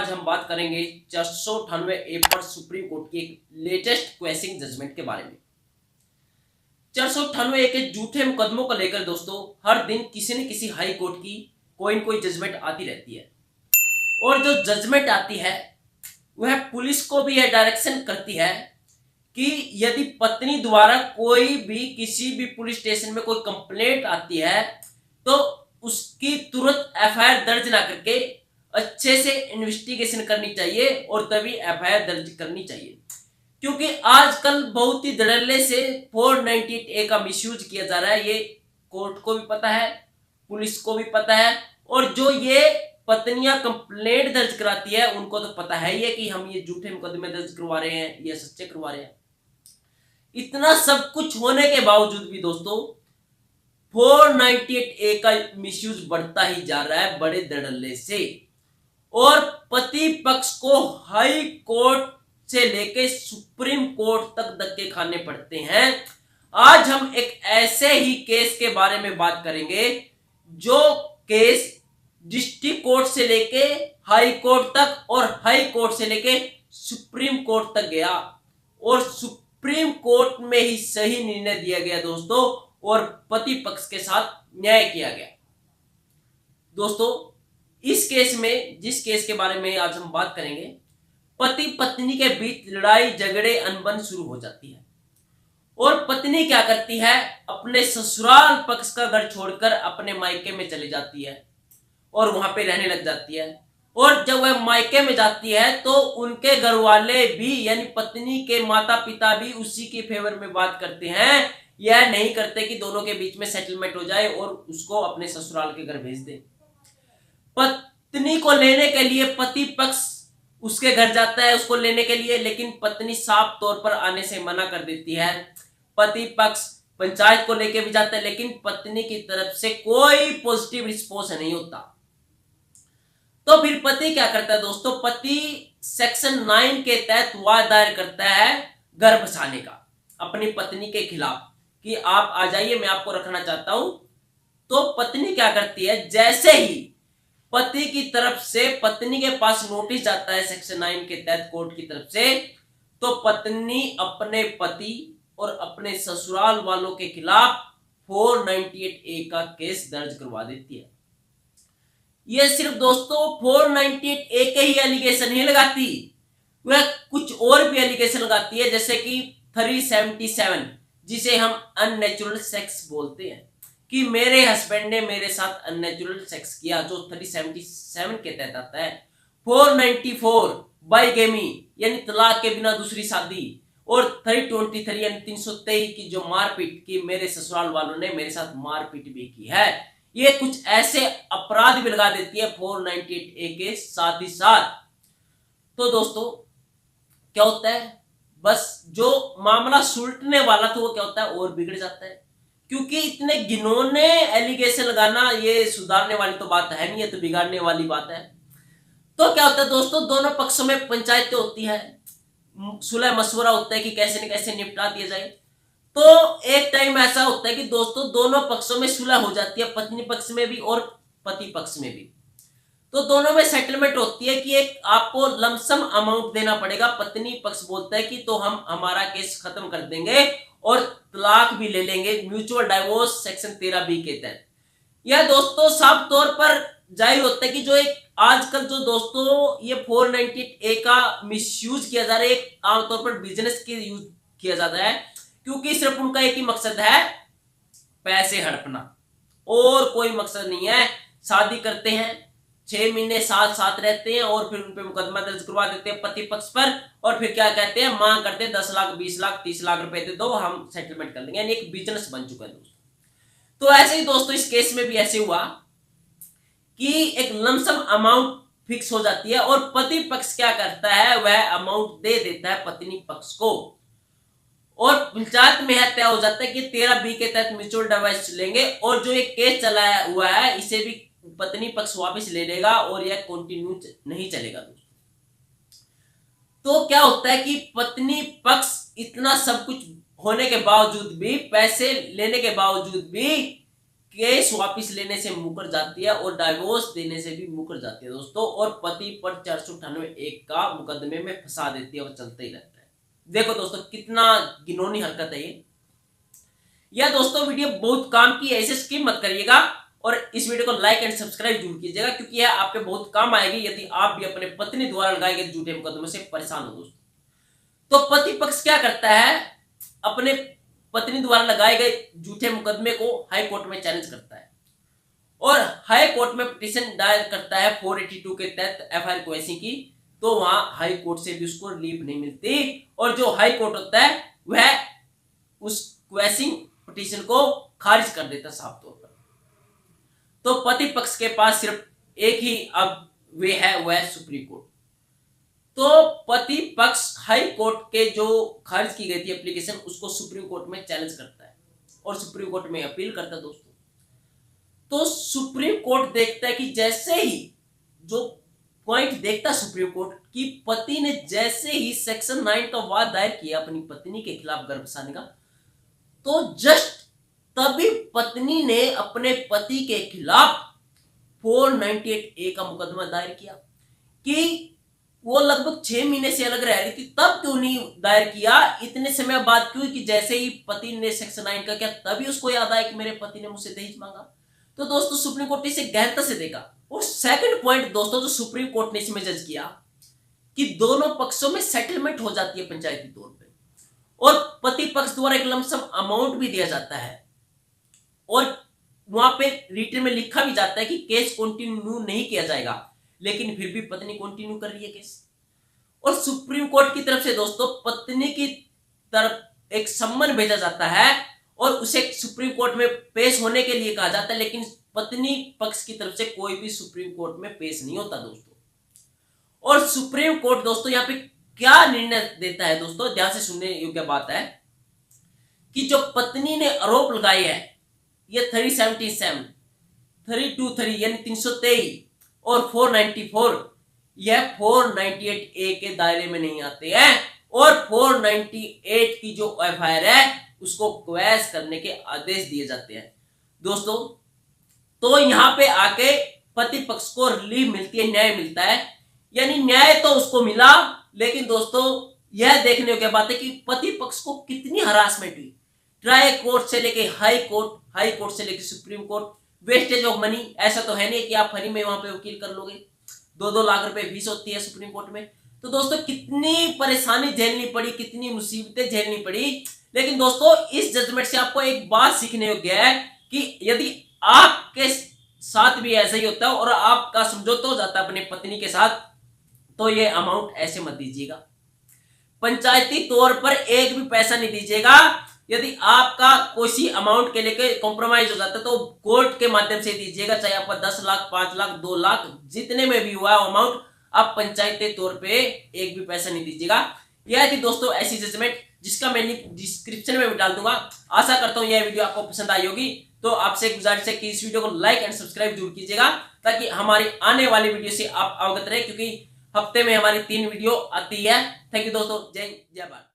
आज हम बात करेंगे 498 ए पर सुप्रीम कोर्ट की एक लेटेस्ट क्वेशिंग जजमेंट के बारे में। 498 ए के झूठे मुकदमों को लेकर दोस्तों हर दिन किसी न किसी हाई कोर्ट की कोई न कोई जजमेंट आती रहती है और जो जजमेंट आती है वह पुलिस को भी यह डायरेक्शन करती है कि यदि पत्नी द्वारा कोई भी किसी भी पुलिस स्टेशन में कोई कंप्लेंट आती है तो उसकी तुरंत एफआईआर दर्ज ना करके अच्छे से इन्वेस्टिगेशन करनी चाहिए और तभी एफआईआर दर्ज करनी चाहिए, क्योंकि आजकल बहुत ही धड़ल्ले से 498 ए का मिसयूज किया जा रहा है। ये कोर्ट को भी पता है, पुलिस को भी पता है और जो ये पत्नियां कंप्लेंट दर्ज कराती है उनको तो पता है ही है कि हम ये झूठे मुकदमे दर्ज करवा रहे हैं, ये सच्चे करवा रहे हैं। इतना सब कुछ होने के बावजूद भी दोस्तों 498 ए का मिसयूज बढ़ता ही जा रहा है बड़े धड़ल्ले से और पति पक्ष को हाई कोर्ट से लेके सुप्रीम कोर्ट तक धक्के खाने पड़ते हैं। आज हम एक ऐसे ही केस के बारे में बात करेंगे जो केस डिस्ट्रिक्ट कोर्ट से लेके हाई कोर्ट तक और हाई कोर्ट से लेके सुप्रीम कोर्ट तक गया और सुप्रीम कोर्ट में ही सही निर्णय दिया गया दोस्तों और पति पक्ष के साथ न्याय किया गया। दोस्तों इस केस में, जिस केस के बारे में आज हम बात करेंगे, पति पत्नी के बीच लड़ाई झगड़े अनबन शुरू हो जाती है और पत्नी क्या करती है, अपने ससुराल पक्ष का घर छोड़कर अपने मायके में चली जाती है और वहां पे रहने लग जाती है। और जब वह मायके में जाती है तो उनके घर वाले भी यानी पत्नी के माता पिता भी उसी के फेवर में बात करते हैं, यह नहीं करते कि दोनों के बीच में सेटलमेंट हो जाए और उसको अपने ससुराल के घर भेज दे। पत्नी को लेने के लिए पति पक्ष उसके घर जाता है उसको लेने के लिए, लेकिन पत्नी साफ तौर पर आने से मना कर देती है। पति पक्ष पंचायत को लेके भी जाता है लेकिन पत्नी की तरफ से कोई पॉजिटिव रिस्पॉन्स नहीं होता। तो फिर पति क्या करता है दोस्तों, पति सेक्शन 9 के तहत वाद दायर करता है घर बसाने का अपनी पत्नी के खिलाफ कि आप आ जाइए, मैं आपको रखना चाहता हूं। तो पत्नी क्या करती है, जैसे ही पति की तरफ से पत्नी के पास नोटिस जाता है सेक्शन 9 के तहत कोर्ट की तरफ से, तो पत्नी अपने पति और अपने ससुराल वालों के खिलाफ 498 ए का केस दर्ज करवा देती है। यह सिर्फ दोस्तों 498 ए के ही एलिगेशन ही लगाती, वह कुछ और भी एलिगेशन लगाती है, जैसे कि 377 जिसे हम अननेचुरल सेक्स बोलते हैं कि मेरे हस्बैंड ने मेरे साथ अननेचुरल सेक्स किया, जो 377 के तहत आता है। 494 बाइगेमी यानी तलाक के बिना दूसरी शादी और 323 यानी 323 की जो मारपीट की मेरे ससुराल वालों ने मेरे साथ मारपीट भी की है। ये कुछ ऐसे अपराध भी लगा देती है 498 ए के साथ ही साथ। तो दोस्तों क्या होता है, बस जो मामला सुलटने वाला था वो क्या होता है और बिगड़ जाता है, क्योंकि इतने घिनौने एलिगेशन लगाना ये सुधारने वाली तो बात है नहीं, है तो बिगाड़ने वाली बात है। तो क्या होता है दोस्तों, दोनों पक्षों में पंचायतें होती है, सुलह मशवरा होता है कि कैसे न कैसे निपटा दिया जाए। तो एक टाइम ऐसा होता है कि दोस्तों दोनों पक्षों में सुलह हो जाती है, पत्नी पक्ष में भी और पति पक्ष में भी। तो दोनों में सेटलमेंट होती है कि एक आपको लमसम अमाउंट देना पड़ेगा। पत्नी पक्ष बोलता है कि तो हम हमारा केस खत्म कर देंगे और तलाक भी ले लेंगे, म्यूचुअल डाइवोर्स सेक्शन 13B के तहत। यह दोस्तों साफ तौर पर जाहिर होता है कि जो एक आजकल जो दोस्तों ये 498 ए का मिसयूज किया जा रहा है, एक आमतौर पर बिजनेस के यूज किया जाता है, क्योंकि सिर्फ उनका एक ही मकसद है पैसे हड़पना और कोई मकसद नहीं है। शादी करते हैं, 6 महीने साथ साथ रहते हैं और फिर उन पे मुकदमा दर्ज करवा देते हैं पति पक्ष पर और फिर क्या कहते हैं, मांग करते हैं 10 लाख 20 लाख 30 लाख रुपए दे दो, हम सेटलमेंट कर लेंगे। यानी एक बिजनेस बन चुका है दोस्तों। तो ऐसे ही दोस्तों इस केस में भी ऐसे हुआ कि एक लमसम अमाउंट फिक्स हो जाती है और पति पक्ष क्या करता है, वह अमाउंट दे देता है पत्नी पक्ष को और पंचायत में तय हो जाता है कि 13B के तहत म्यूचुअल डिवोर्स लेंगे और जो एक केस चलाया हुआ है इसे भी पत्नी पक्ष वापस ले लेगा और यह कंटिन्यू नहीं चलेगा दोस्तों। तो क्या होता है कि पत्नी पक्ष इतना सब कुछ होने के बावजूद भी, पैसे लेने के बावजूद भी केस वापस लेने से मुकर जाती है और डाइवोर्स देने से भी मुकर जाती है दोस्तों, और पति पर 498(1) का मुकदमे में फंसा देती है और चलता ही रहता है। देखो दोस्तों कितना घिनौनी हरकत है ये। यह दोस्तों वीडियो बहुत काम की है, इसे स्किप मत करिएगा और इस वीडियो को लाइक एंड सब्सक्राइब जरूर कीजिएगा, क्योंकि यह आपके बहुत काम आएगी यदि आप भी अपने पत्नी द्वारा लगाए गए झूठे मुकदमे से परेशान हो दोस्तों। तो पति पक्ष क्या करता है, अपने पत्नी द्वारा लगाए गए झूठे मुकदमे को हाई कोर्ट में चैलेंज करता है और हाई कोर्ट में पिटीशन दायर करता है 482 के तहत एफआईआर क्वेश्चन की। तो वहां हाई कोर्ट से भी उसको रिलीफ नहीं मिलती और जो हाई कोर्ट होता है वह उस क्वेश्चन पिटीशन को खारिज कर देता साफ तौर पर। तो पति पक्ष के पास सिर्फ एक ही अब वे है, वह है सुप्रीम कोर्ट। तो पति पक्ष हाई कोर्ट के जो खारिज की गई थी एप्लीकेशन, उसको सुप्रीम कोर्ट में चैलेंज करता है और सुप्रीम कोर्ट में अपील करता है दोस्तों। तो सुप्रीम कोर्ट देखता है कि जैसे ही जो पॉइंट देखता सुप्रीम कोर्ट कि पति ने जैसे ही सेक्शन 9 का वाद दायर किया अपनी पत्नी के खिलाफ गर्भाशय का, तो जस्ट तभी पत्नी ने अपने पति के खिलाफ 498(a) का मुकदमा दायर किया कि वो लगभग 6 महीने से अलग रह रही थी, तब क्यों नहीं दायर किया, इतने समय बाद क्यों, कि जैसे ही पति ने सेक्शन 9 का किया तभी उसको याद आया कि मेरे पति ने मुझसे दहेज मांगा। तो दोस्तों सुप्रीम कोर्ट ने इसे गहनता से देखा। और सेकंड पॉइंट दोस्तों जो सुप्रीम कोर्ट ने इसमें जज किया कि दोनों पक्षों में सेटलमेंट हो जाती है पंचायती तौर पे और पति पक्ष द्वारा एक लमसम अमाउंट भी दिया जाता है और वहां पे रिटन में लिखा भी जाता है कि केस कंटिन्यू नहीं किया जाएगा, लेकिन फिर भी पत्नी कंटिन्यू कर रही है केस। और सुप्रीम कोर्ट की तरफ से दोस्तों पत्नी की तरफ एक सम्मन भेजा जाता है और उसे सुप्रीम कोर्ट में पेश होने के लिए कहा जाता है, लेकिन पत्नी पक्ष की तरफ से कोई भी सुप्रीम कोर्ट में पेश नहीं होता दोस्तों। और सुप्रीम कोर्ट दोस्तों यहाँ पे क्या निर्णय देता है दोस्तों, ध्यान से सुनने योग्य बात है कि जो पत्नी ने आरोप लगाए है ये 377, 323 यानी 323 और 494 यह 498(a) के दायरे में नहीं आते हैं और 498 की जो एफआईआर है उसको क्वैश करने के आदेश दिए जाते हैं दोस्तों। तो यहां पे आके पति पक्ष को रिलीफ मिलती है, न्याय मिलता है, यानी न्याय तो उसको मिला, लेकिन दोस्तों यह देखने की बात है कि पति पक्ष को कितनी हरासमेंट हुई। ट्रायल कोर्ट से लेके हाई कोर्ट से लेके supreme court, wastage of money, ऐसा तो है नहीं कि आप फ्री में वहां पे वकील कर लोगे, 2-2 लाख रुपए फीस होती है सुप्रीम कोर्ट में। तो दोस्तों कितनी परेशानी झेलनी पड़ी, कितनी मुसीबतें झेलनी पड़ी। लेकिन दोस्तों इस जजमेंट से आपको एक बात सीखने योग्य है कि यदि आपके साथ भी ऐसा ही होता है और आपका समझौता हो जाता है अपनी पत्नी के साथ, तो ये अमाउंट ऐसे मत दीजिएगा, पंचायती तौर पर एक भी पैसा नहीं दीजिएगा। यदि आपका कोई अमाउंट के लेके कॉम्प्रोमाइज हो जाता है तो कोर्ट के माध्यम से दीजिएगा, चाहे आपका 10 लाख, 5 लाख, 2 लाख, जितने में भी हुआ अमाउंट, आप पंचायती तौर पे एक भी पैसा नहीं दीजिएगा। यह थी दोस्तों ऐसी जजमेंट जिसका मैं लिंक डिस्क्रिप्शन में भी डाल दूंगा। आशा करता हूं यह वीडियो आपको पसंद आई होगी। तो आपसे गुजारिश है कि इस वीडियो को लाइक एंड सब्सक्राइब जरूर कीजिएगा ताकि हमारी आने वाली वीडियो से आप अवगत रहे, क्योंकि हफ्ते में हमारी 3 वीडियो आती है। थैंक यू दोस्तों, जय भारत।